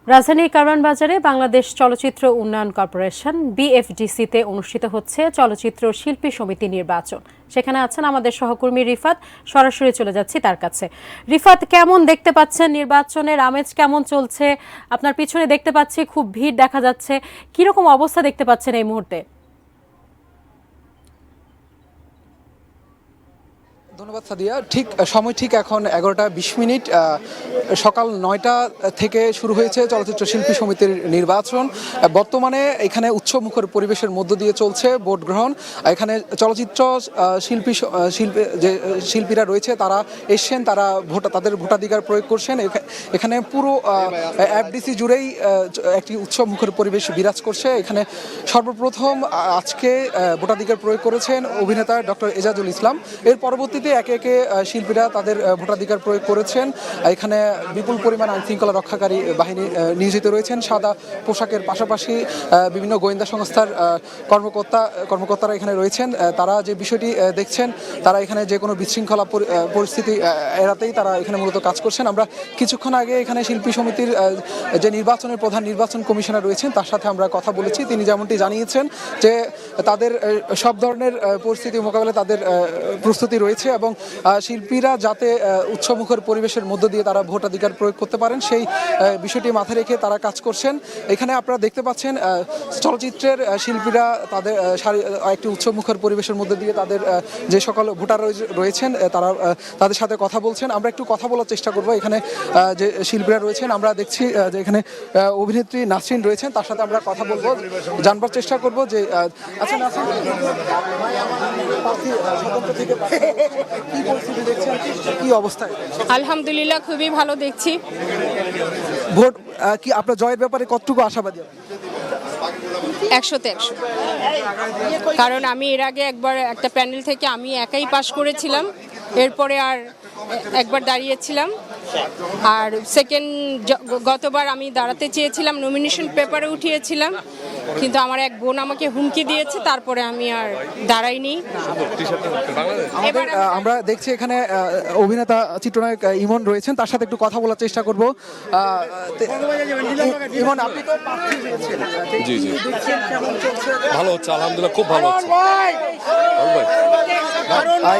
রাজধানীর কারওয়ান বাজারে বাংলাদেশ চলচ্চিত্র উন্নয়ন কর্পোরেশন বিএফডিসিতে অনুষ্ঠিত হচ্ছে চলচ্চিত্র শিল্পী সমিতি নির্বাচন। সেখানে আছেন আমাদের সহকর্মী রিফাত। সরাসরি চলে যাচ্ছি তার কাছে। রিফাত, কেমন দেখতে পাচ্ছেন নির্বাচনের আমেজ কেমন চলছে? আপনার পিছনে দেখতে পাচ্ছি খুব ভিড় দেখা যাচ্ছে, কিরকম অবস্থা দেখতে পাচ্ছেন এই মুহূর্তে? ধন্যবাদ সাদিয়া। সময় ঠিক এখন 11টা 20 সকাল 9টা থেকে শুরু হয়েছে চলচ্চিত্র শিল্পী সমিতির নির্বাচন। বর্তমানে এখানে উৎসবমুখর পরিবেশের মধ্য দিয়ে চলছে ভোট গ্রহণ। এখানে চলচ্চিত্র যে শিল্পীরা রয়েছে তারা এসছেন, তারা তাদের ভোটাধিকার প্রয়োগ করছেন। এখানে পুরো এফডিসি জুড়েই একটি উৎসবমুখর পরিবেশ বিরাজ করছে। এখানে সর্বপ্রথম আজকে ভোটাধিকার প্রয়োগ করেছেন অভিনেতা ডক্টর এজাজুল ইসলাম। এর পরবর্তীতে একে একে শিল্পীরা তাদের ভোটাধিকার প্রয়োগ করেছেন। এখানে বিপুল পরিমাণ আইনশৃঙ্খলা রক্ষাকারী বাহিনী নিয়োজিত রয়েছেন। সাদা পোশাকের পাশাপাশি বিভিন্ন গোয়েন্দা সংস্থার কর্মকর্তারা এখানে রয়েছেন। তারা যে বিষয়টি দেখছেন, তারা এখানে যে কোনো বিশৃঙ্খলা পরিস্থিতি এড়াতেই তারা এখানে মূলত কাজ করছেন। আমরা কিছুক্ষণ আগে এখানে শিল্পী সমিতির যে নির্বাচনের প্রধান নির্বাচন কমিশনার রয়েছেন তার সাথে আমরা কথা বলেছি। তিনি যেমনটি জানিয়েছেন যে তাদের সব ধরনের পরিস্থিতি মোকাবেলায় তাদের প্রস্তুতি রয়েছে এবং শিল্পীরা যাতে উৎসবমুখর পরিবেশের মধ্য দিয়ে তারা ভোটাধিকার প্রয়োগ করতে পারেন সেই বিষয়টি মাথায় রেখে তারা কাজ করছেন। এখানে আপনারা দেখতে পাচ্ছেন চলচ্চিত্রের শিল্পীরা তাদের একটি উৎসবমুখর পরিবেশের মধ্যে দিয়ে তাদের যে সকল ভোটার রয়েছেন তারা তাদের সাথে কথা বলছেন। আমরা একটু কথা বলার চেষ্টা করব। এখানে যে শিল্পীরা রয়েছেন, আমরা দেখছি যে এখানে অভিনেত্রী নাসরিন রয়েছেন, তার সাথে আমরা কথা বলবো, জানবার চেষ্টা করব যে আচ্ছা নাসরিন, কি পরিস্থিতি দেখছেন, কি অবস্থায়? আলহামদুলিল্লাহ, খুবই ভালো দেখছি। ভোট কি আপনার জয়ের ব্যাপারে কতটুকু আশাবাদী? 100-তে 100। কারণ আমি এর আগে একবার একটা প্যানেল থেকে আমি একাই পাশ করেছিলাম, এরপরে আর একবার দাঁড়িয়েছিলাম, আর গতবার আমি দাঁড়াতে চেয়েছিলাম, নমিনেশন পেপারে উঠিয়েছিলাম, কিন্তু আমার এক বোন আমাকে হুমকি দিয়েছে, তারপরে আমি আর দাঁড়াইনি। আমরা দেখছি এখানে অভিনেতা চিত্রনায়ক ইমন রয়েছেন, তার সাথে একটু কথা বলার চেষ্টা করব। ইমন, আপনি তো জি জি ভালো হচ্ছে, আলহামদুলিল্লাহ খুব ভালো হচ্ছে।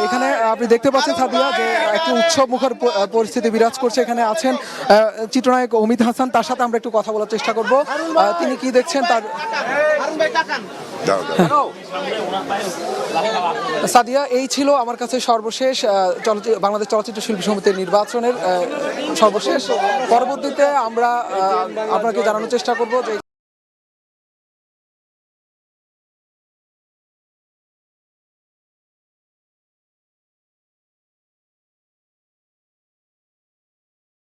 এখানে আপনি দেখতে পাচ্ছেন সাদিয়া যে একটি উৎসব মুখর পরিস্থিতি বিরাজ করছে। এখানে আছেন চিত্রনায়ক অমিত হাসান, তার সাথে আমরা একটু কথা বলার চেষ্টা করব। তিনি কি দেখছেন তার। সাদিয়া, এই ছিল আমার কাছে সর্বশেষ বাংলাদেশ চলচ্চিত্র শিল্পী সমিতির নির্বাচনের সর্বশেষ। পরবর্তীতে আমরা আপনাকে জানানোর চেষ্টা করব যে